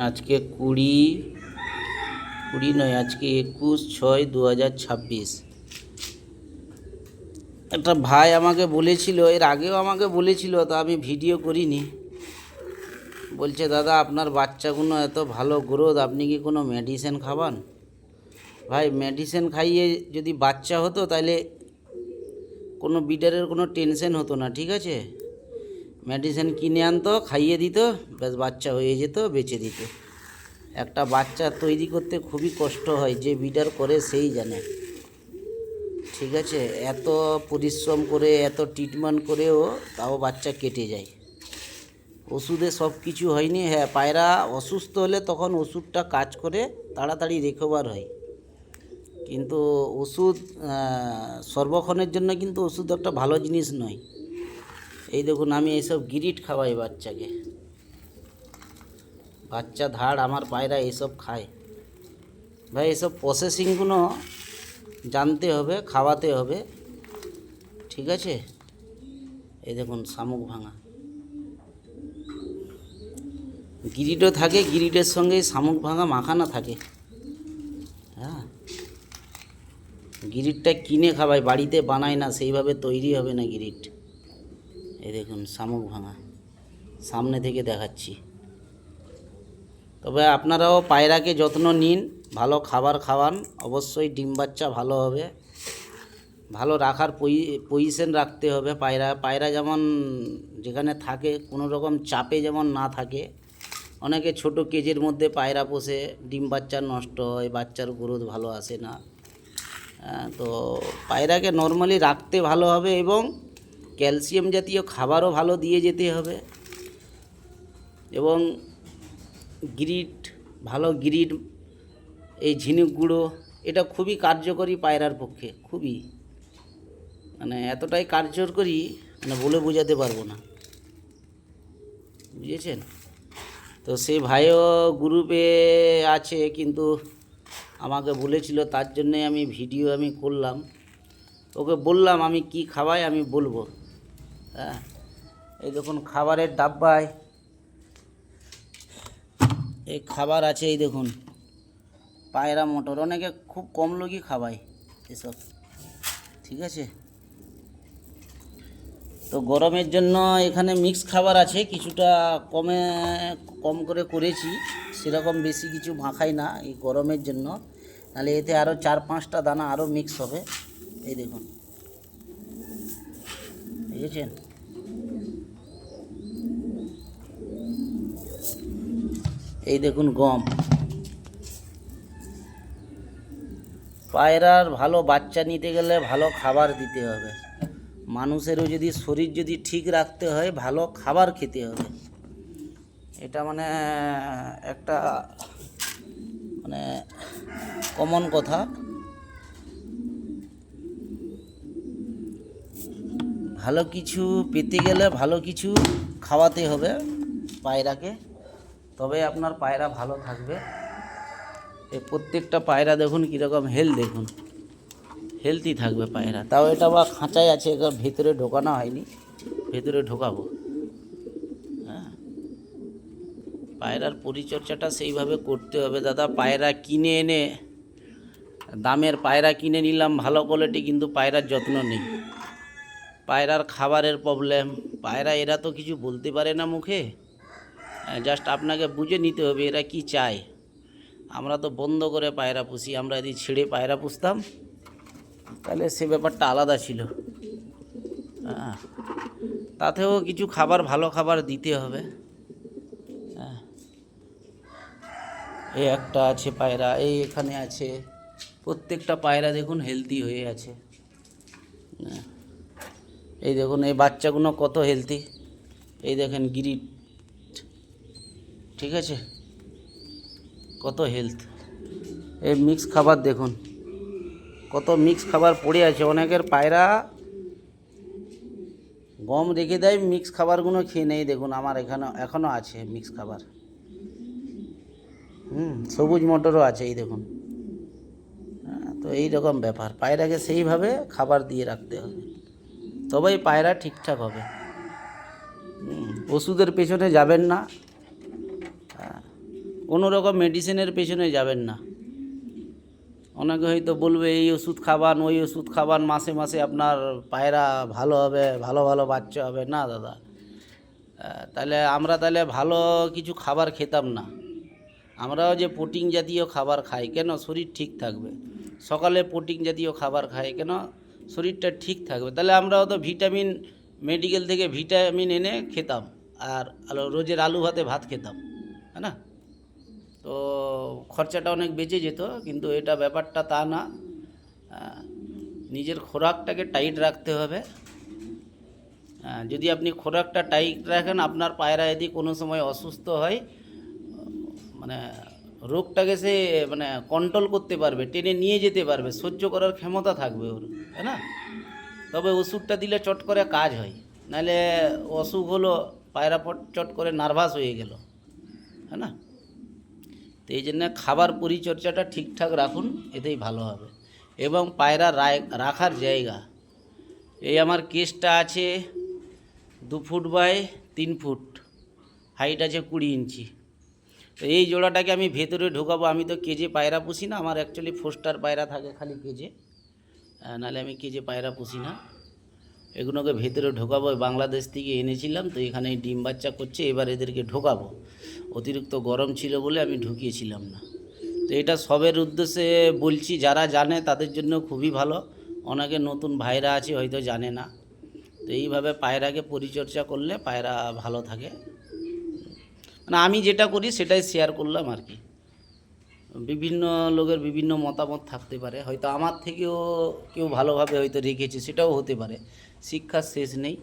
আজকে কুড়ি কুড়ি নয়, আজকে 21/6/2026। একটা ভাই আমাকে বলেছিল, এর আগেও আমাকে বলেছিল, তা আমি ভিডিও করিনি। বলছে, দাদা আপনার বাচ্চাগুলো এত ভালো গ্রোথ, আপনি কি কোনো মেডিসিন খাওয়ান? ভাই, মেডিসিন খাইয়ে যদি বাচ্চা হতো তাহলে কোনো বিডারের কোনো টেনশন হতো না, ঠিক আছে? মেডিসিন কিনে আনতো, খাইয়ে দিত, ব্যাস বাচ্চা হয়ে যেত, বেচে দিত। একটা বাচ্চা তৈরি করতে খুবই কষ্ট হয়, যে বিডার করে সেই জানে, ঠিক আছে? এত পরিশ্রম করে, এত ট্রিটমেন্ট করেও তাও বাচ্চা কেটে যায়। ওষুধে সব কিছু হয়নি। হ্যাঁ, পায়রা অসুস্থ হলে তখন ওষুধটা কাজ করে, তাড়াতাড়ি রিকভার হয়। কিন্তু ওষুধ সর্বক্ষণের জন্য কিন্তু ওষুধ একটা ভালো জিনিস নয়। এই দেখুন, আমি এইসব গিরিট খাওয়াই বাচ্চাকে। বাচ্চা ধাড় আমার পায়রা এইসব খায়। ভাই, এসব প্রসেসিংগুলো জানতে হবে, খাওয়াতে হবে, ঠিক আছে? এই দেখুন, শামুক ভাঙা গিরিটও থাকে, গিরিটের সঙ্গে শামুক ভাঙা মাখানো থাকে। হ্যাঁ, গিরিটটা কিনে খাওয়াই, বাড়িতে বানায় না, সেইভাবে তৈরি হবে না গিরিট। এই দেখুন, শামুক ভাঙা সামনে থেকে দেখাচ্ছি। তবে আপনারাও পায়রাকে যত্ন নিন, ভালো খাবার খাওয়ান, অবশ্যই ডিম বাচ্চা ভালো হবে। ভালো রাখার পজিশন রাখতে হবে। পায়রা যেমন যেখানে থাকে কোনো রকম চাপে যেমন না থাকে। অনেকে ছোট কেজের মধ্যে পায়রা পোষে, ডিম বাচ্চা নষ্ট হয়, বাচ্চার গ্রোথ ভালো আসে না। তো পায়রাকে নর্মালি রাখতে ভালো হবে, এবং ক্যালসিয়াম জাতীয় খাবারও ভালো দিয়ে যেতে হবে। এবং গ্রিট, ভালো গ্রিট, এই ঝিনুক গুঁড়ো, এটা খুবই কার্যকরী পায়রার পক্ষে, খুবই, মানে এতটাই কার্যকরী, মানে বলে বোঝাতে পারবো না, বুঝেছেন? তো সেই ভাইও গ্রুপে আছে, কিন্তু আমাকে বলেছিল, তার জন্যে আমি ভিডিও করলাম। ওকে বললাম আমি কি খাওয়াই আমি বলবো। হ্যাঁ, এই দেখুন খাবারের ডাব্বায় এই খাবার আছে। এই দেখুন, পায়রা মোটর, অনেকে খুব কম লোকই খাওয়ায় এসব, ঠিক আছে? তো গরমের জন্য এখানে মিক্স খাবার আছে, কিছুটা কম করে করেছি, সেরকম বেশি কিছু মাখাই না এই গরমের জন্য, নাহলে এতে আরও 4-5টা দানা আরও মিক্স হবে। এই দেখুন, বুঝেছেন? এই দেখুন গম। পায়রার ভালো বাচ্চা নিতে গেলে ভালো খাবার দিতে হবে। মানুষেরও যদি শরীর যদি ঠিক রাখতে হয়, ভালো খাবার খেতে হবে। এটা একটা কমন কথা। ভালো কিছু পেতে গেলে ভালো কিছু খাওয়াতে হবে পায়রাকে, তবে আপনার পায়রা ভালো থাকবে। এই প্রত্যেকটা পায়রা দেখুন কীরকম দেখুন, হেলদি থাকবে পায়রা। তাও এটা বা খাঁচায় আছে, এবার ভেতরে ঢোকানো হয়নি, ভেতরে ঢোকাবো। হ্যাঁ, পায়রার পরিচর্যাটা সেইভাবে করতে হবে দাদা। পায়রা কিনে এনে, দামের পায়রা কিনে নিলাম ভালো কোয়ালিটি, কিন্তু পায়রার যত্ন নেই, পায়রার খাবারের প্রবলেম। পায়রা এরা তো কিছু বলতে পারে না মুখে, জাস্ট আপনাকে বুঝে নিতে হবে এরা কি চায়। আমরা তো বন্ধ করে পায়রা পুষি, আমরা যদি ছেড়ে পায়রা পুষতাম তাহলে সে ব্যাপারটা আলাদা ছিল। হ্যাঁ, তাতেও কিছু খাবার, ভালো খাবার দিতে হবে। হ্যাঁ, এই একটা আছে পায়রা, এই এখানে আছে, প্রত্যেকটা পায়রা দেখুন হেলদি হয়ে আছে। হ্যাঁ, এই দেখুন এই বাচ্চাগুলো কত হেলদি, এই দেখেন গিরিট, ঠিক আছে, কত হেলথ। এই মিক্স খাবার দেখুন, কত মিক্স খাবার পড়ে আছে। অনেকের পায়রা গম রেখে দেয়, মিক্স খাবারগুলো খেয়ে নেই। দেখুন আমার এখনও আছে মিক্স খাবার। সবুজ মটরও আছে, এই দেখুন। তো এই রকম ব্যাপার, পায়রাকে সেইভাবে খাবার দিয়ে রাখতে হবে, তবেই পায়রা ঠিকঠাক হবে। ওষুধের পেছনে যাবেন না। কোনো রকম মেডিসিনের পেছনে যাবেন না। অনেকে হয়তো বলবে এই ওষুধ খাবান ওই ওষুধ খাবান, মাসে মাসে আপনার পায়রা ভালো হবে, ভালো ভালো বাচ্চা হবে। না দাদা, তাহলে আমরা ভালো কিছু খাবার খেতাম না। আমরাও যে প্রোটিন জাতীয় খাবার খাই কেন, শরীর ঠিক থাকবে। সকালে প্রোটিন জাতীয় খাবার খাই কেন, শরীরটা ঠিক থাকবে। তাহলে আমরাও তো ভিটামিন, মেডিকেল থেকে ভিটামিন এনে খেতাম, আর রোজের আলু ভাতে ভাত খেতাম, হ্যাঁ না? তো খরচাটা অনেক বেঁচে যেত, কিন্তু এটা ব্যাপারটা তা না। নিজের খোরাকটাকে টাইট রাখতে হবে। যদি আপনি খোরাকটা টাইট রাখেন, আপনার পায়রা যদি কোনো সময় অসুস্থ হয়, মানে রোগটাকে সে মানে কন্ট্রোল করতে পারবে, টেনে নিয়ে যেতে পারবে, সহ্য করার ক্ষমতা থাকবে ওর, তাই না? তবে ওষুধটা দিলে চট করে কাজ হয়, নাহলে অসুখ হলো, পায়রা চট করে নার্ভাস হয়ে গেল, হ্যাঁ না? তো এই জন্য খাবার পরিচর্যাটা ঠিকঠাক রাখুন, এতেই ভালো হবে। এবং পায়রা রাখার জায়গা, এই আমার কেসটা আছে 2 ফুট বাই 3 ফুট, হাইট আছে 20 ইঞ্চি। তো এই জোড়াটাকে আমি ভেতরে ঢোকাবো। আমি তো কেজে পায়রা পুষি না, আমার অ্যাকচুয়ালি ফোস্টার পায়রা থাকে খালি কেজে, নাহলে আমি কেজে পায়রা পুষি না। এগুলোকে ভেতরে ঢোকাবো, বাংলাদেশ থেকে এনেছিলাম, তো এখানে ডিম বাচ্চা করছে, এবার এদেরকে ঢোকাবো। অতিরিক্ত গরম ছিল বলে আমি ঢুকিয়েছিলাম না। তো এটা সবের উদ্দেশ্যে বলছি, যারা জানে তাদের জন্য খুবই ভালো, অনেকে নতুন ভাইরা আছে হয়তো জানে না। তো এইভাবে পায়রাকে পরিচর্যা করলে পায়রা ভালো থাকে। মানে আমি যেটা করি সেটাই শেয়ার করলাম আর কি। বিভিন্ন লোকের বিভিন্ন মতামত থাকতে পারে, হয়তো আমার থেকেও কেউ ভালোভাবে হয়তো রেখেছে, সেটাও হতে পারে, শিক্ষার শেষ নেই।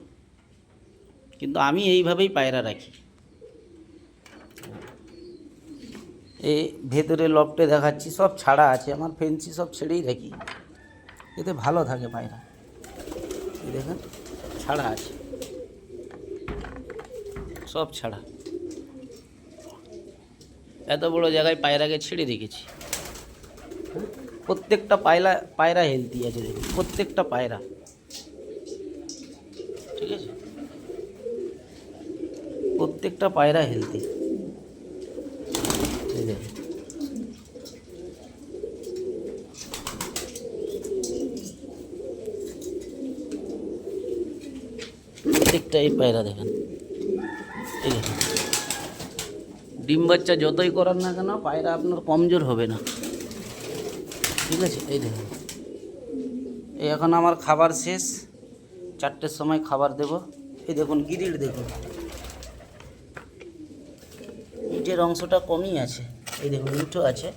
কিন্তু আমি এইভাবেই পায়রা রাখি। এই ভেতরে লফটে দেখাচ্ছি, সব ছাড়া আছে, আমার ফেন্সি সব ছেড়েই রাখি, এতে ভালো থাকে পায়রা। দেখেন ছাড়া আছে, সব ছাড়া। এত বড় জায়গায় পায়রাকে ছেড়ে রেখেছি। প্রত্যেকটা পায়রা হেলদি আছে, দেখুন প্রত্যেকটা পায়রা, ঠিক আছে? প্রত্যেকটা পায়রা হেলদি। এই দেখুন, প্রত্যেকটা এই পায়রা দেখেন, এই দেখুন। ডিম বাচ্চা যতই করার না কেন, পায়রা আপনার কমজোর হবে না, ঠিক আছে? এই দেখুন, এই এখন আমার খাবার শেষ, 4টের সময় খাবার দেব। এই দেখুন গিরিল, দেখুন ইটের অংশটা কমই আছে, এই দেখুন ইটও আছে।